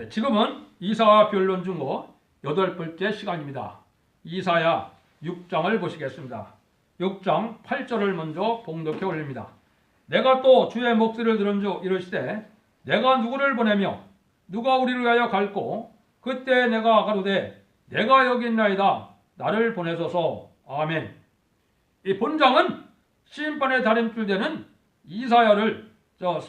지금은 이사야 변론 중거 8번째 시간입니다. 이사야 6장을 보시겠습니다. 6장 8절을 먼저 봉독해 올립니다. 내가 또 주의 목소리를 들은즉 이르시되 내가 누구를 보내며 누가 우리를 위하여 갈고 그때 내가 가로되 내가 여기 있나이다 나를 보내소서. 아멘. 이 본장은 시인판의 다림줄 되는 이사야를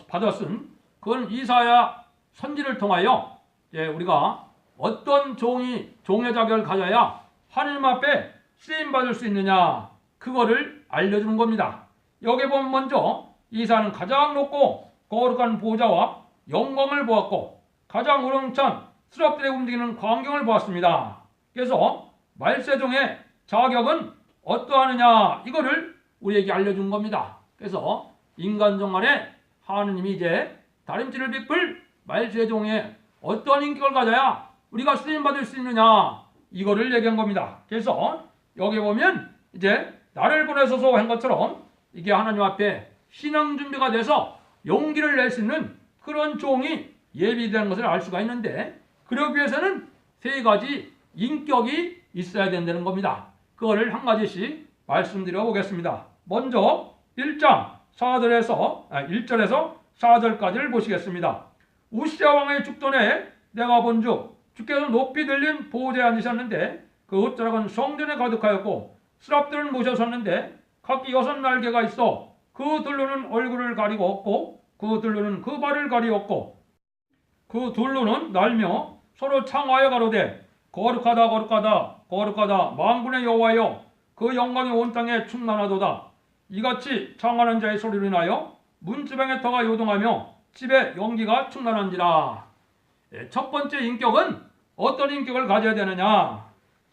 받아 쓴 그건 이사야 선지를 통하여 우리가 어떤 종의 자격을 가져야 하나님 앞에 쓰임받을 수 있느냐 그거를 알려주는 겁니다. 여기 보면 먼저 이사야는 가장 높고 거룩한 보좌와 영광을 보았고 가장 우렁찬 스럽들의 움직이는 광경을 보았습니다. 그래서 말세종의 자격은 어떠하느냐 이거를 우리에게 알려준 겁니다. 그래서 인간종 안에 하느님이 이제 다림질을 베풀 말세종의 어떤 인격을 가져야 우리가 쓰임받을 수 있느냐 이거를 얘기한 겁니다. 그래서 여기 보면 이제 나를 보내소서 한 것처럼 이게 하나님 앞에 신앙 준비가 돼서 용기를 낼 수 있는 그런 종이 예비되는 것을 알 수가 있는데 그러기 위해서는 세 가지 인격이 있어야 된다는 겁니다. 그거를 한 가지씩 말씀드려 보겠습니다. 먼저 1절에서 4절까지를 보시겠습니다. 우시야 왕의 죽전에 내가 본즉 주께서 높이 들린 보좌에 앉으셨는데 그 옷자락은 성전에 가득하였고 스랍들은 모셔섰는데 각기 6날개가 있어 그 둘로는 얼굴을 가리고 없고 그 둘로는 그 발을 가리었고 그 둘로는 날며 서로 창하여 가로되 거룩하다 거룩하다 거룩하다 만군의 여호와여 그 영광이 온 땅에 충만하도다. 이같이 창하는 자의 소리로 인하여 문지방의 터가 요동하며 집에 연기가 충만한지라. 첫 번째 인격은 어떤 인격을 가져야 되느냐.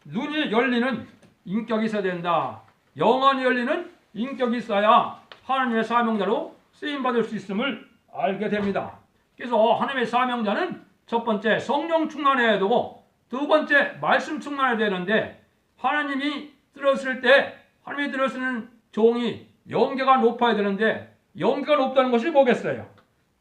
눈이 열리는 인격이 있어야 된다. 영안이 열리는 인격이 있어야 하나님의 사명자로 쓰임받을 수 있음을 알게 됩니다. 그래서 하나님의 사명자는 첫 번째 성령 충만해야 되고 두 번째 말씀 충만해야 되는데 하나님이 들었을 때 하나님이 들으시는 종이 영계가 높아야 되는데 영계가 높다는 것이 뭐겠어요?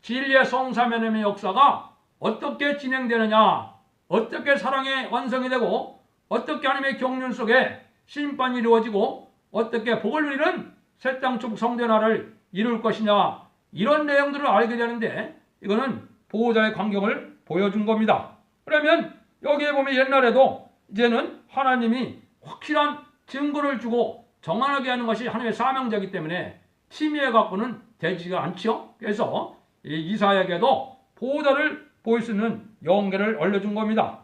진리의 성사명의 역사가 어떻게 진행되느냐, 어떻게 사랑의 완성이 되고 어떻게 하나님의 경륜 속에 심판이 이루어지고 어떻게 복을 누리는 새 땅 쪽 성전화를 이룰 것이냐 이런 내용들을 알게 되는데 이거는 보호자의 광경을 보여준 겁니다. 그러면 여기에 보면 옛날에도 이제는 하나님이 확실한 증거를 주고 정확하게 하는 것이 하나님의 사명자이기 때문에 침해해 갖고는 되지가 않죠. 그래서 이사야에게도 보호자를 보일 수 있는 영계를 알려준 겁니다.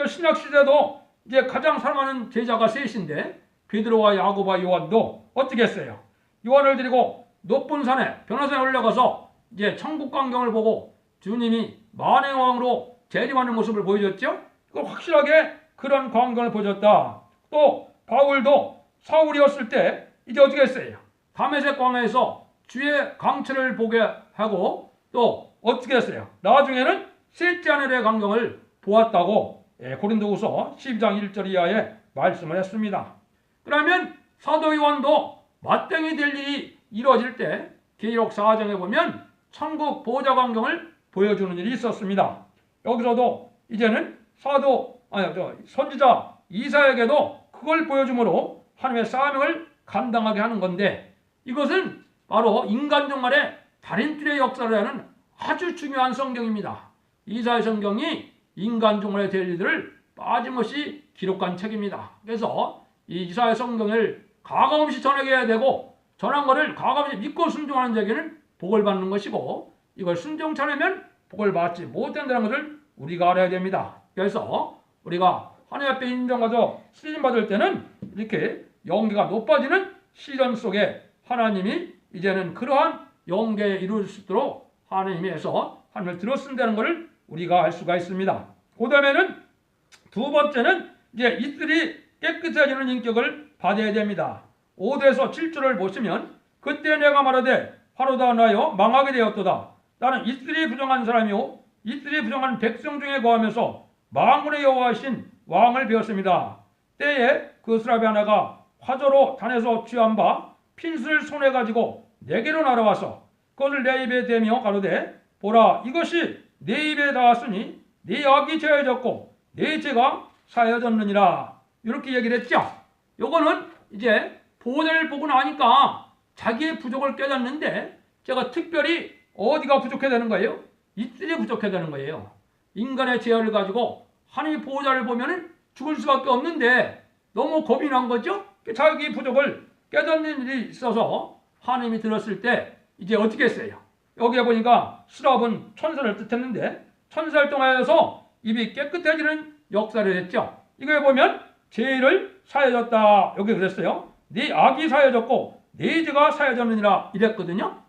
신약 시대도 이제 가장 사랑하는 제자가 셋인데 베드로와 야고보와 요한도 어떻게 했어요? 요한을 데리고 높은 산에 변화산에 올라가서 이제 천국 광경을 보고 주님이 만행왕으로 재림하는 모습을 보여줬죠. 그걸 확실하게 그런 광경을 보여줬다. 또 바울도 사울이었을 때 이제 어떻게 했어요? 다메섹 광야에서 주의 강철을 보게 하고 또 어떻게 했어요? 나중에는 셋째 하늘의 광경을 보았다고 고린도후서 12장 1절 이하에 말씀을 했습니다. 그러면 사도 요한도 맞대응이 될 일이 이루어질 때 계시록 4장에 보면 천국 보좌 광경을 보여주는 일이 있었습니다. 여기서도 이제는 선지자 이사야에게도 그걸 보여줌으로 하나님의 사명을 감당하게 하는 건데 이것은 바로 인간종 간의 다림줄의 역사를 하는 아주 중요한 성경입니다. 이사야 성경이 인간종 간의 될 일들을 빠짐없이 기록한 책입니다. 그래서 이 이사야 성경을 가감없이 전해야 되고 전한 것을 가감없이 믿고 순종하는 자에게는 복을 받는 것이고 이걸 순종치 않으면 복을 받지 못한다는 것을 우리가 알아야 됩니다. 그래서 우리가 하나님 앞에 인정받아 쓰임받을 때는 이렇게 영계가 높아지는 시련 속에 하나님이 이제는 그러한 영계에 이룰 수 있도록 하나님에서 하나님을 들어쓴다는 것을 우리가 알 수가 있습니다. 그 다음에는 두 번째는 이제 이들이 깨끗해지는 인격을 받아야 됩니다. 5절에서 7절을 보시면 그때 내가 말하되 하루다 나여 망하게 되었도다. 나는 이스라엘이 부정한 사람이요 이스라엘이 부정한 백성 중에 거하면서 만군의 여호와이신 왕을 배웠습니다. 때에 그 스라비 하나가 화조로 단에서 취한 바 핀스를 손에 가지고 내게로 날아와서 그것을 내 입에 대며 가로되 보라 이것이 내 입에 닿았으니 네 악이 죄졌고 네 죄가 사여졌느니라. 이렇게 얘기를 했죠. 요거는 이제 보호자를 보고 나니까 자기의 부족을 깨닫는데 제가 특별히 어디가 부족해야 되는 거예요? 이들이 부족해야 되는 거예요. 인간의 죄를 가지고 하나님의 보호자를 보면은 죽을 수밖에 없는데 너무 겁이 난 거죠? 자기 부족을 깨닫는 일이 있어서 하나님이 들었을 때 이제 어떻게 했어요? 여기에 보니까 스랍은 천사를 뜻했는데 천사를 통하여서 입이 깨끗해지는 역사를 했죠. 이거에 보면 죄를 사여졌다. 여기 그랬어요. 네 악이 사여졌고 네 죄가 사여졌느니라 이랬거든요.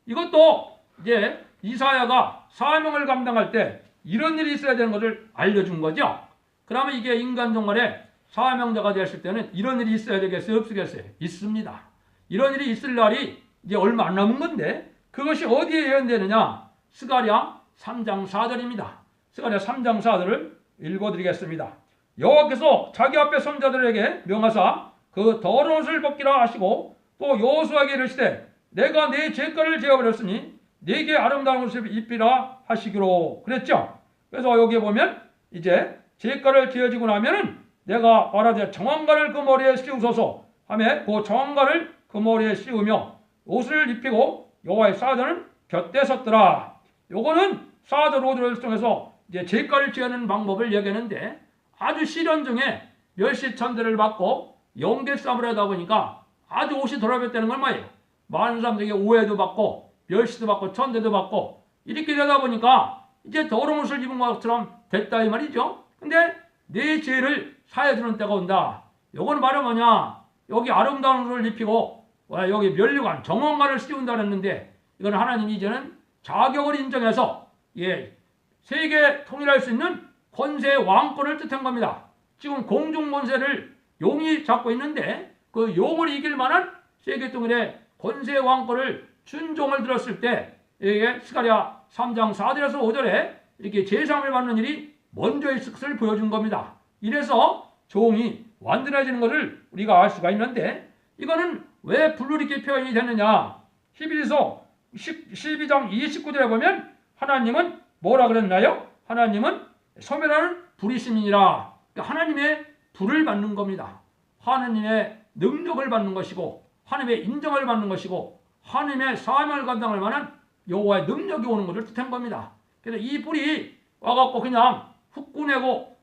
이것도 이제 이사야가 사명을 감당할 때 이런 일이 있어야 되는 것을 알려준 거죠. 그러면 이게 인간 종말에 사명자가 되었을 때는 이런 일이 있어야 되겠어요? 없겠어요? 있습니다. 이런 일이 있을 날이 이제 얼마 안 남은 건데 그것이 어디에 예언되느냐? 스가랴 3장 4절입니다. 스가랴 3장 4절을 읽어드리겠습니다. 여호와께서 자기 앞에 선자들에게 명하사 그 더러운 옷을 벗기라 하시고 또 여호수아에게 이르시되 내가 네 죄가를 지어버렸으니 네게 아름다운 옷을 입히라 하시기로 그랬죠. 그래서 여기에 보면 이제 죄가를 지어지고 나면은 내가 말하되 정황가를 그 머리에 씌우소서 하며 그 정황가를 그 머리에 씌우며 옷을 입히고 여호와의 사자는 곁에 섰더라. 요거는 사자 로드를 통해서 이제 죄가를 지어는 방법을 얘기하는데 아주 시련 중에 멸시천대를 받고 영대싸움을 하다 보니까 아주 옷이 돌아갔다는 건 뭐예요? 많은 사람들에게 오해도 받고 멸시도 받고 천대도 받고 이렇게 되다 보니까 이제 더러운 옷을 입은 것처럼 됐다 이 말이죠. 근데 내 죄를 사해주는 때가 온다. 요거는 바로 뭐냐? 여기 아름다운 옷을 입히고 여기 면류관 정원관을 씌운다 그랬는데 이건 하나님이 이제는 자격을 인정해서 세계 통일할 수 있는 권세 왕권을 뜻한 겁니다. 지금 공중 권세를 용이 잡고 있는데 그 용을 이길 만한 세계 통일의 권세 왕권을 준종을 들었을 때 이게 스가랴 3장 4절에서 5절에 이렇게 제상을 받는 일이 먼저 있을 것을 보여준 겁니다. 이래서 종이 완전해지는 것을 우리가 알 수가 있는데 이거는 왜 불로 이렇게 표현이 되느냐? 히브리서 12장 29절에 보면 하나님은 뭐라 그랬나요? 하나님은 소멸하는 불이심이니라. 하나님의 불을 받는 겁니다. 하나님의 능력을 받는 것이고 하나님의 인정을 받는 것이고 하나님의 사명을 감당할 만한 여호와의 능력이 오는 것을 뜻한 겁니다. 그래서 이 불이 와갖고 그냥 훅구내고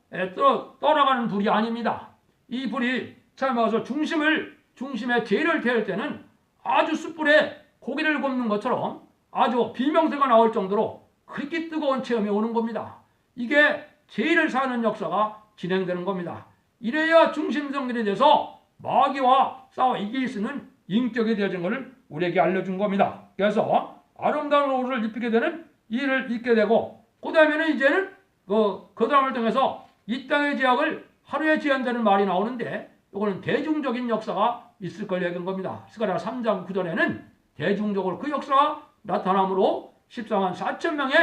떠나가는 불이 아닙니다. 이 불이 처음에 와서 중심에 죄를 태울 때는 아주 숯불에 고기를 굽는 것처럼 아주 비명소리가 나올 정도로 그렇게 뜨거운 체험이 오는 겁니다. 이게 죄를 사는 역사가 진행되는 겁니다. 이래야 중심성결이 돼서 마귀와 싸워 이길 수 있는 인격이 되어진 것을 우리에게 알려준 겁니다. 그래서 아름다운 옷을 입히게 되는 일을 입게 되고 그 다음에는 이제는 그 다음을 통해서 이 땅의 죄악을 하루에 지한다는 말이 나오는데 이거는 대중적인 역사가 있을 걸 얘기한 겁니다. 스가랴 3장 9절에는 대중적으로 그 역사가 나타남으로 14만 4천 명의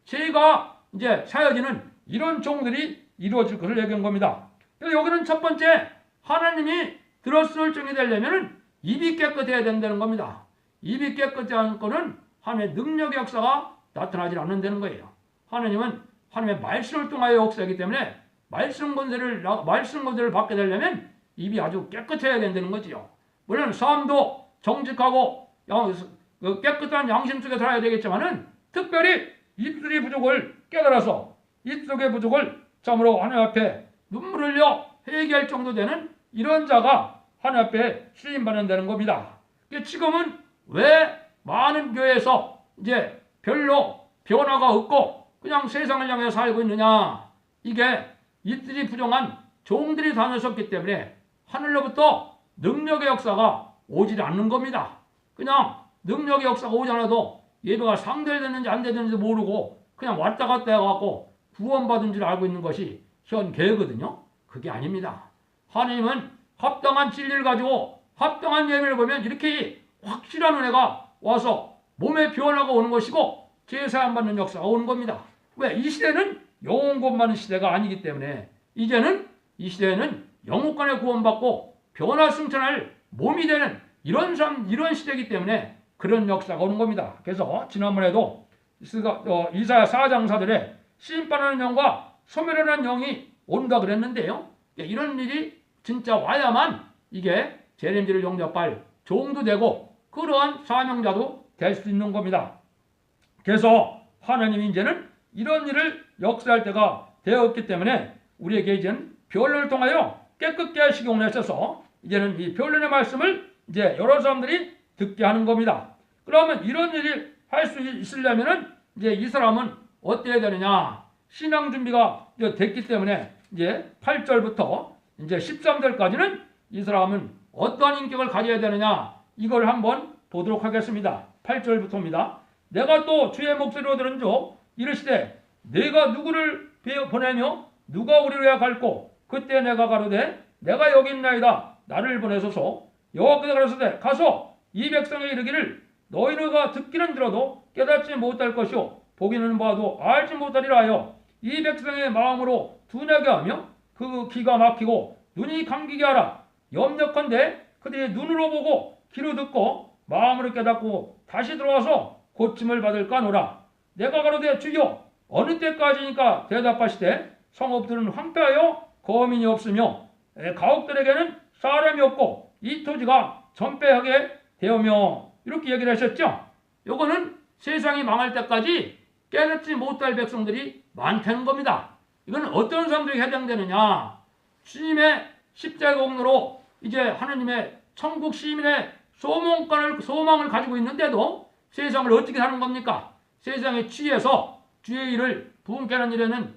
죄가 이제 사여지는 이런 종들이 이루어질 것을 얘기한 겁니다. 그래서 여기는 첫 번째 하나님이 들었을 정이 되려면 입이 깨끗해야 된다는 겁니다. 입이 깨끗하지 않은 거는 하나님의 능력의 역사가 나타나지 않는다는 거예요. 하나님은 하나님의 말씀을 통하여 역사하기 때문에 말씀 권세를 받게 되려면 입이 아주 깨끗해야 된다는 거지요. 물론 삶도 정직하고 깨끗한 양심 속에 살아야 되겠지만은 특별히 입술의 부족을 깨달아서 입속의 부족을 참으로 하나님 앞에 눈물을 흘려 회개할 정도 되는 이런 자가 하나님 앞에 쓰임받는다는 겁니다. 지금은 왜 많은 교회에서 이제 별로 변화가 없고 그냥 세상을 향해 살고 있느냐? 이게 입술이 부정한 종들이 다녔었기 때문에 하늘로부터 능력의 역사가 오지 않는 겁니다. 그냥 능력의 역사가 오지 않아도 예배가 상대됐는지 안 되는지 모르고 그냥 왔다 갔다 해갖고 구원받은 줄 알고 있는 것이 현계거든요. 그게 아닙니다. 하나님은 합당한 진리를 가지고 합당한 예배를 보면 이렇게 확실한 은혜가 와서 몸의 변화가 오는 것이고 제사함 받는 역사가 오는 겁니다. 왜? 이 시대는 영혼 구원받는 시대가 아니기 때문에 이제는 이 시대에는 영혼간의 구원받고 변화 승천할 몸이 되는 이런 시대이기 때문에 그런 역사가 오는 겁니다. 그래서 지난번에도 이사야 4장 4절에 심판하는 영과 소멸하는 영이 온다 그랬는데요. 이런 일이 진짜 와야만 이게 재림지를 용접할 종도 되고 그러한 사명자도 될 수 있는 겁니다. 그래서 하나님이 이제는 이런 일을 역사할 때가 되었기 때문에 우리에게 이제는 변론을 통하여 깨끗게 식용을 하셔서 이제는 이 변론의 말씀을 이제 여러 사람들이 듣게 하는 겁니다. 그러면 이런 일이 할 수 있으려면은 이제 이 사람은 어때야 되느냐? 신앙 준비가 됐기 때문에 이제 8절부터 이제 13절까지는 이 사람은 어떠한 인격을 가져야 되느냐? 이걸 한번 보도록 하겠습니다. 8절부터입니다. 내가 또 주의 목소리로 들은즉 이르시되 내가 누구를 보내며 누가 우리로 갈고 그때 내가 가로되 내가 여기 있나이다 나를 보내소서. 여호와께서 가라사대 가서 이 백성에 이르기를 너희가 듣기는 들어도 깨닫지 못할 것이요 보기는 봐도 알지 못하리라 하여 이 백성의 마음으로 둔하게 하며 그 귀가 막히고 눈이 감기게 하라. 염려컨대 그들이 눈으로 보고 귀로 듣고 마음으로 깨닫고 다시 들어와서 고침을 받을까 하노라. 내가 가로되 주여 어느 때까지니까 대답하시되 성읍들은 황폐하여 거민이 없으며 가옥들에게는 사람이 없고 이 토지가 전폐하게 되오며 이렇게 얘기를 하셨죠. 요거는 세상이 망할 때까지 깨닫지 못할 백성들이 많다는 겁니다. 이건 어떤 사람들이 해당되느냐? 주님의 십자가 공로로 이제 하나님의 천국 시민의 소망을 가지고 있는데도 세상을 어떻게 사는 겁니까? 세상에 취해서 주의 일을 부흥케 하는 일에는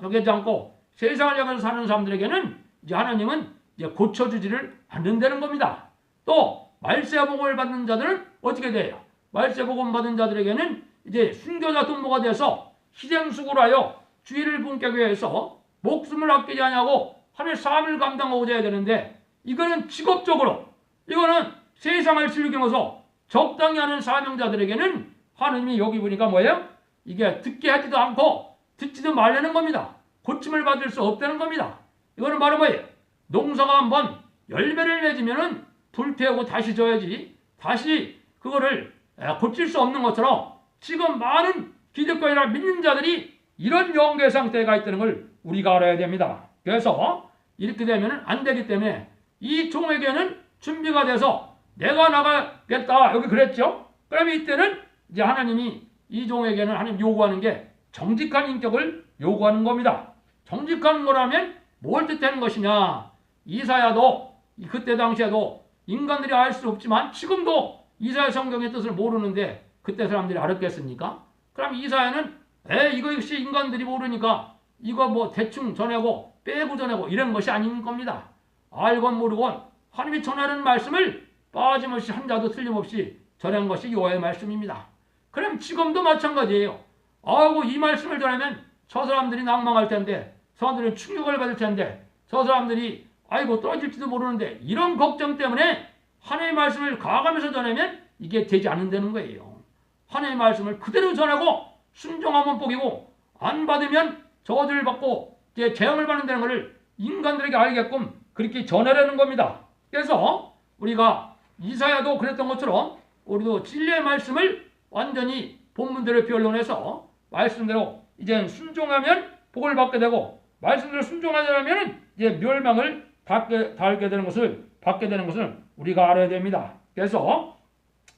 여기지 않고 세상을 향해서 사는 사람들에게는 이제 하나님은 이제 고쳐주지를 않는다는 겁니다. 또 말세복음을 받는 자들은 어떻게 돼요? 말세복음 받은 자들에게는 이제 순교자 등모가 돼서 희생수고를 하여 주의를 분격하기 위해서 목숨을 아끼지 않냐고 하늘 사함을 감당하고자 해야 되는데 이거는 직업적으로 이거는 세상을 즐기면서 적당히 하는 사명자들에게는 하느님이 여기 보니까 뭐예요? 이게 듣게 하지도 않고 듣지도 말라는 겁니다. 고침을 받을 수 없다는 겁니다. 이거는 바로 뭐예요? 농사가 한번 열매를 맺으면은 불태우고 다시 져야지 다시 그거를 고칠 수 없는 것처럼 지금 많은 기득권이나 믿는 자들이 이런 영계 상태에 가 있다는 걸 우리가 알아야 됩니다. 그래서 이렇게 되면 안 되기 때문에 이 종에게는 준비가 돼서 내가 나가겠다 여기 그랬죠. 그러면 이때는 이제 하나님이 이 종에게는 하나님 요구하는 게 정직한 인격을 요구하는 겁니다. 정직한 거라면 뭘 뜻하는 것이냐? 이사야도 그때 당시에도 인간들이 알 수 없지만 지금도 이사야 성경의 뜻을 모르는데 그때 사람들이 알았겠습니까? 그럼 이사야는 이거 역시 인간들이 모르니까 이거 뭐 대충 전하고 빼고 전하고 이런 것이 아닌 겁니다. 알건 모르건 하나님이 전하는 말씀을 빠짐없이 한 자도 틀림없이 전한 것이 여호와의 말씀입니다. 그럼 지금도 마찬가지예요. 아이고 이 말씀을 전하면 저 사람들이 낭망할 텐데 저 사람들은 충격을 받을 텐데 저 사람들이 아이고 떨어질지도 모르는데 이런 걱정 때문에 하나님의 말씀을 가감해서 전하면 이게 되지 않는다는 거예요. 하나님의 말씀을 그대로 전하고 순종하면 복이고 안 받으면 저주를 받고 이제 재앙을 받는다는 것을 인간들에게 알게끔 그렇게 전하려는 겁니다. 그래서 우리가 이사야도 그랬던 것처럼 우리도 진리의 말씀을 완전히 본문대로 변론해서 말씀대로 이제 순종하면 복을 받게 되고 말씀대로 순종하지 않으면 이제 멸망을 받게 되는 것을 우리가 알아야 됩니다. 그래서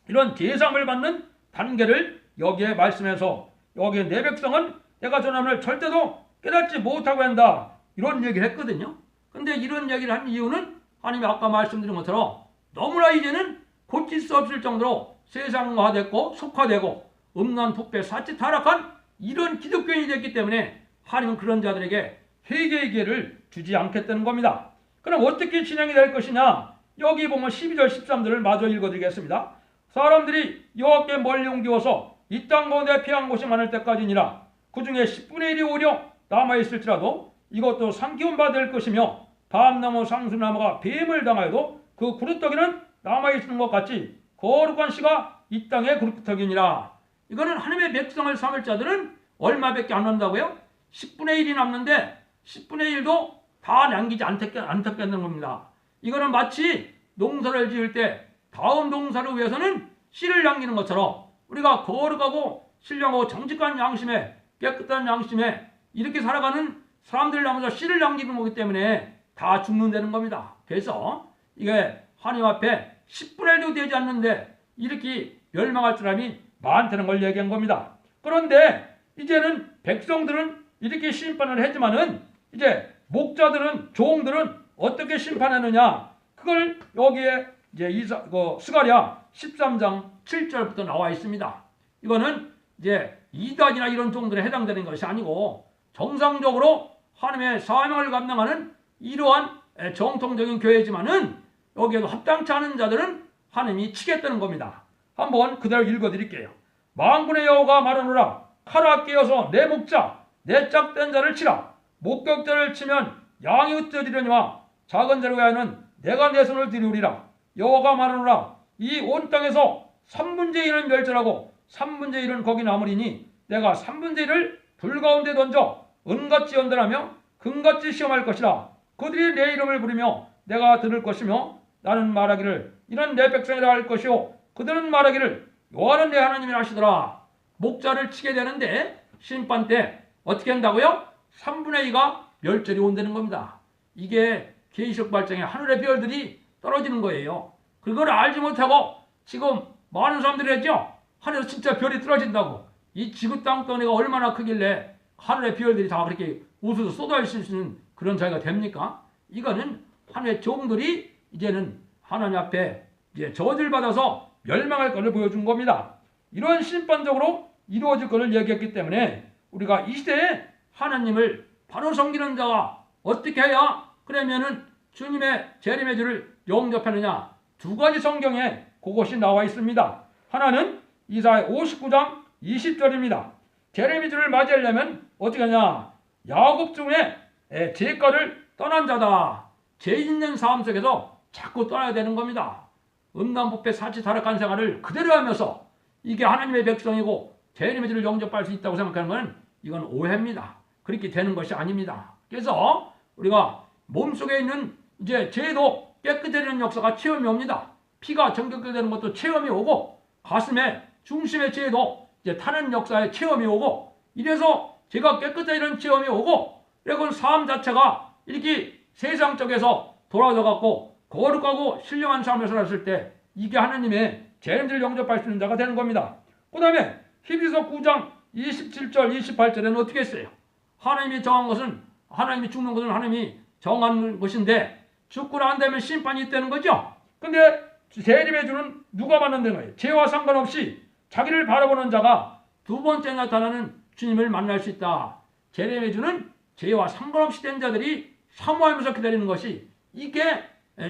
이런 제삼을 받는 단계를 여기에 말씀해서 여기에 내 백성은 내가 전함을 절대도 깨닫지 못하고 한다 이런 얘기를 했거든요. 근데 이런 얘기를 한 이유는 하나님이 아까 말씀드린 것처럼 너무나 이제는 고칠 수 없을 정도로 세상화됐고 속화되고 음란 부패 사치 타락한 이런 기독교인이 됐기 때문에 하나님은 그런 자들에게 회개의 기회를 주지 않겠다는 겁니다. 그럼 어떻게 진행이 될 것이냐? 여기 보면 12절 13절을 마저 읽어드리겠습니다. 사람들이 여호와께 멀리 옮기어서 이 땅 가운데 피한 곳이 많을 때까지니라. 그 중에 10분의 1이 오려 남아있을지라도 이것도 삼키운 바 될 것이며 밤나무 상수나무가 뱀을 당하여도 그 그루터기는 남아있는 것 같이 거룩한 씨가 이 땅의 그루터기니라. 이거는 하나님의 백성을 삼을 자들은 얼마밖에 안 남는다고요? 10분의 1이 남는데 10분의 1도 다 남기지 않겠다는 겁니다. 이거는 마치 농사를 지을 때 다음 농사를 위해서는 씨를 남기는 것처럼 우리가 거룩하고 신령하고 정직한 양심에 깨끗한 양심에 이렇게 살아가는 사람들을 남아서 씨를 남기는 거기 때문에 다 죽는다는 겁니다. 그래서 이게 하나님 앞에 10분의 1도 되지 않는데 이렇게 멸망할 사람이 많다는 걸 얘기한 겁니다. 그런데 이제는 백성들은 이렇게 심판을 했지만은 이제 목자들은, 종들은 어떻게 심판하느냐, 그걸 여기에 이제 스가랴 13장 7절부터 나와 있습니다. 이거는 이제 이단이나 이런 종들에 해당되는 것이 아니고 정상적으로 하나님의 사명을 감당하는 이러한 정통적인 교회지만은 여기에도 합당치 않은 자들은 하나님이 치겠다는 겁니다. 한번 그대로 읽어드릴게요. 만군의 여호와가 말하노라. 칼아 깨어서 내 목자, 내 짝된 자를 치라. 목격자를 치면 양이 으뜸이려니와 작은 자를 위하여는 내가 내 손을 들이우리라. 여호와가 말하노라. 이 온 땅에서 3분의 1은 멸절하고 3분의 1은 거기 남으리니 내가 3분의 1을 불 가운데 던져 은같이 연단하며 금같이 시험할 것이라. 그들이 내 이름을 부르며 내가 들을 것이며 나는 말하기를 이는 내 백성이라 할 것이요 그들은 말하기를 여호와는 내 하나님이라 하시더라. 목자를 치게 되는데 심판 때 어떻게 한다고요? 3분의 2가 멸절이 온다는 겁니다. 이게 계시록 발정에 하늘의 별들이 떨어지는 거예요. 그걸 알지 못하고 지금 많은 사람들이 했죠. 하늘에서 진짜 별이 떨어진다고. 이 지구 땅덩이가 얼마나 크길래 하늘의 별들이 다 그렇게 우수수 쏟아질 수 있는 그런 자리가 됩니까? 이거는 하늘의 종들이 이제는 하나님 앞에 이제 저주를 받아서 멸망할 것을 보여준 겁니다. 이런 심판적으로 이루어질 것을 얘기했기 때문에 우리가 이 시대에 하나님을 바로 섬기는 자가 어떻게 해야 그러면은 주님의 재림의 주를 영접하느냐, 두 가지 성경에 그것이 나와 있습니다. 하나는 이사야 59장 20절입니다. 재림의 주를 맞이하려면 어떻게 하냐? 야곱 중에 죄가를 떠난 자다. 죄 있는 삶 속에서 자꾸 떠나야 되는 겁니다. 음란부패 사치 타락한 생활을 그대로 하면서 이게 하나님의 백성이고 재림의 주를 영접할 수 있다고 생각하는 것은 이건 오해입니다. 그렇게 되는 것이 아닙니다. 그래서 우리가 몸속에 있는 이제 죄도 깨끗해지는 역사가 체험이 옵니다. 피가 정결되는 것도 체험이 오고 가슴에 중심의 죄도 이제 타는 역사에 체험이 오고 이래서 죄가 깨끗해지는 체험이 오고 그리고 삶 자체가 이렇게 세상 쪽에서 돌아져 갖고 거룩하고 신령한 삶을 살았을 때 이게 하나님의 재림을 영접할 수 있는 자가 되는 겁니다. 그 다음에 히브리서 9장 27절 28절에는 어떻게 했어요? 하나님이 정한 것은 하나님이 죽는 것은 하나님이 정한 것인데 죽고 난 다음에 심판이 있다는 거죠. 근데 재림의 주는 누가 받는다는 거예요? 죄와 상관없이 자기를 바라보는 자가 두 번째 나타나는 주님을 만날 수 있다. 재림의 주는 죄와 상관없이 된 자들이 사모하면서 기다리는 것이 이게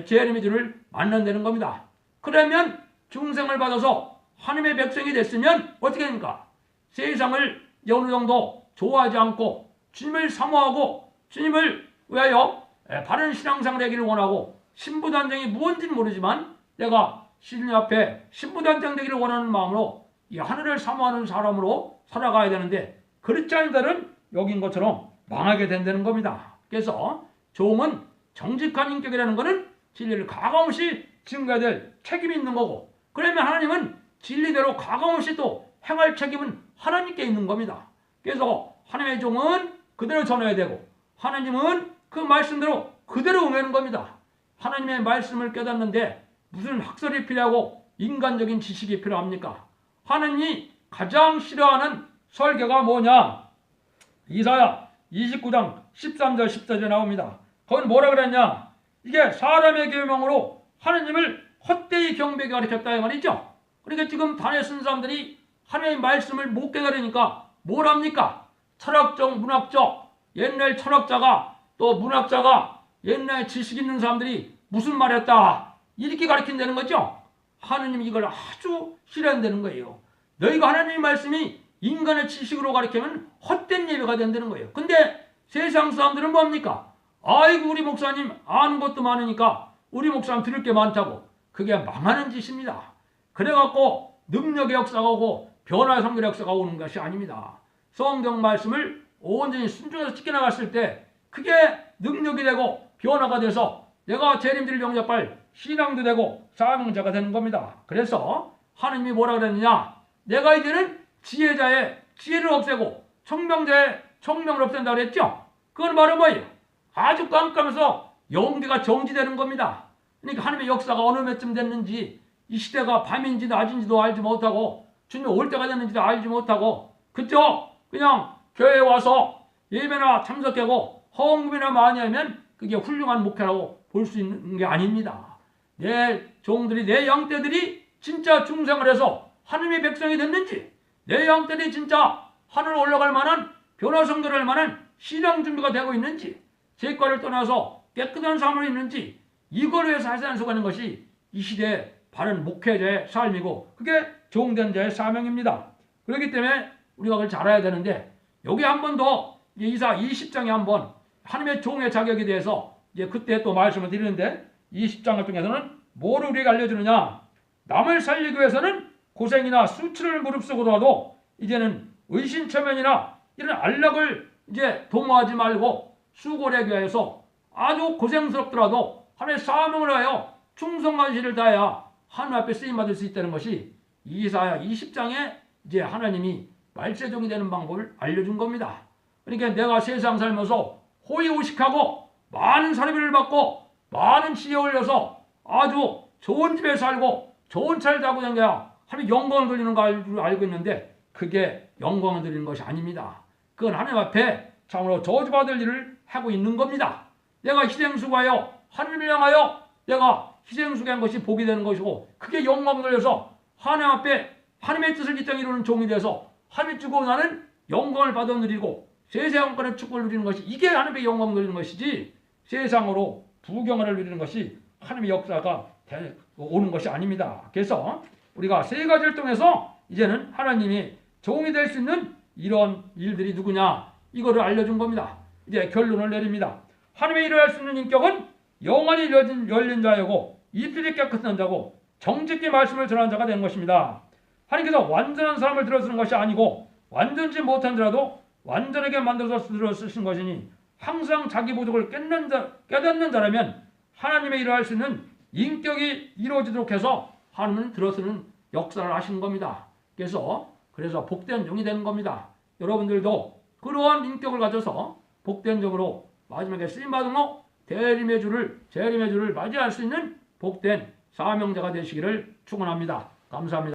재림의 주를 만난다는 겁니다. 그러면 중생을 받아서 하나님의 백성이 됐으면 어떻게 됩니까? 세상을 어느 정도 좋아하지 않고 주님을 사모하고 주님을 위하여 바른 신앙생활을 하기를 원하고 신부단장이 무언지는 모르지만 내가 신님 앞에 신부단장 되기를 원하는 마음으로 이 하늘을 사모하는 사람으로 살아가야 되는데 그렇지 않은 자는 여긴 것처럼 망하게 된다는 겁니다. 그래서 종은 정직한 인격이라는 것은 진리를 가감없이 증거해야 될 책임이 있는 거고 그러면 하나님은 진리대로 가감없이 또 행할 책임은 하나님께 있는 겁니다. 그래서 하나님의 종은 그대로 전해야 되고 하나님은 그 말씀대로 그대로 응하는 겁니다. 하나님의 말씀을 깨닫는데 무슨 학설이 필요하고 인간적인 지식이 필요합니까? 하나님이 가장 싫어하는 설교가 뭐냐? 이사야 29장 13절 14절에 나옵니다. 거기 뭐라 그랬냐? 이게 사람의 계명으로 하나님을 헛되이 경배하게 가르쳤다 이 말이죠. 그러니까 지금 단에 쓴 사람들이 하나님의 말씀을 못 깨달으니까 뭘 합니까? 철학적, 문학적, 옛날 철학자가 또 문학자가 옛날 지식 있는 사람들이 무슨 말했다 이렇게 가르친다는 거죠. 하나님이 이걸 아주 싫어한다는 거예요. 너희가 하나님의 말씀이 인간의 지식으로 가르치면 헛된 예배가 된다는 거예요. 근데 세상 사람들은 뭡니까? 아이고 우리 목사님 아는 것도 많으니까 우리 목사님 들을 게 많다고. 그게 망하는 짓입니다. 그래갖고 능력의 역사가 오고 변화의 성결의 역사가 오는 것이 아닙니다. 성경 말씀을 온전히 순종해서 지켜나갔을 때 그게 능력이 되고 변화가 돼서 내가 재림들을 영접할 신앙도 되고 사명자가 되는 겁니다. 그래서 하나님이 뭐라 그랬느냐? 내가 이제는 지혜자의 지혜를 없애고 청명을 없앤다 그랬죠? 그건 바로 뭐예요? 아주 깜깜해서 영계가 정지되는 겁니다. 그러니까 하나님의 역사가 어느 몇쯤 됐는지, 이 시대가 밤인지 낮인지도 알지 못하고 주님 올 때가 됐는지도 알지 못하고, 그죠? 그냥 교회에 와서 예배나 참석하고 헌금이나 많이 하면 그게 훌륭한 목회라고 볼 수 있는 게 아닙니다. 내 종들이, 내 양떼들이 진짜 중생을 해서 하나님의 백성이 됐는지, 내 양떼들이 진짜 하늘 올라갈 만한 변화성도를 할 만한 신앙 준비가 되고 있는지, 죄과를 떠나서 깨끗한 삶을 있는지, 이걸 위해서 하산수가는 것이 이 시대의 바른 목회자의 삶이고, 그게 종된 자의 사명입니다. 그렇기 때문에 우리가 그걸 잘 알아야 되는데, 여기 한 번 더 이사 20장에 한번 하나님의 종의 자격에 대해서 이제 그때 또 말씀을 드리는데, 20장을 통해서는 뭐를 우리에게 알려주느냐? 남을 살리기 위해서는 고생이나 수치를 무릅쓰고도 하도 이제는 의신처면이나 이런 안락을 이제 도모하지 말고 수고하기 위해서 아주 고생스럽더라도 하나님의 사명을 하여 충성관시를 다해야 하나님 앞에 쓰임받을 수 있다는 것이 이사야 20장에 이제 하나님이 말세종이 되는 방법을 알려준 겁니다. 그러니까 내가 세상 살면서 호의호식하고 많은 사례비를 받고 많은 지혜에 올려서 아주 좋은 집에 살고 좋은 차를 타고 다녀야 하나님 영광을 돌리는 걸 알고 있는데, 그게 영광을 돌리는 것이 아닙니다. 그건 하나님 앞에 참으로 저주받을 일을 하고 있는 겁니다. 내가 희생수고하여 하나님을 향하여 내가 희생수고한 것이 복이 되는 것이고, 그게 영광을 돌려서 하나님 앞에 하나님의 뜻을 이 땅에 이루는 종이 돼서 하나님이 주고 나는 영광을 받아 누리고 세상권의 축복을 누리는 것이, 이게 하나님의 영광을 누리는 것이지, 세상으로 부경을 누리는 것이 하나님의 역사가 오는 것이 아닙니다. 그래서 우리가 세 가지를 통해서 이제는 하나님이 종이 될 수 있는 이런 일들이 누구냐, 이거를 알려준 겁니다. 이제 결론을 내립니다. 하나님의 일을 할 수 있는 인격은 영원히 열린 자이고 이필이 깨끗한 자고 정직히 말씀을 전하는 자가 된 것입니다. 하나님께서 완전한 사람을 들어쓰는 것이 아니고 완전치 못한 자라도 완전하게 만들어서 들어쓰신 것이니, 항상 자기 부족을 깨닫는 자라면 하나님의 일을 할 수 있는 인격이 이루어지도록 해서 하나님은 들어쓰는 역사를 하시는 겁니다. 그래서 복된 종이 되는 겁니다. 여러분들도 그러한 인격을 가져서 복된 종으로 마지막에 쓰임받은 재림의 주를 맞이할 수 있는 복된 사명자가 되시기를 축원합니다. 감사합니다.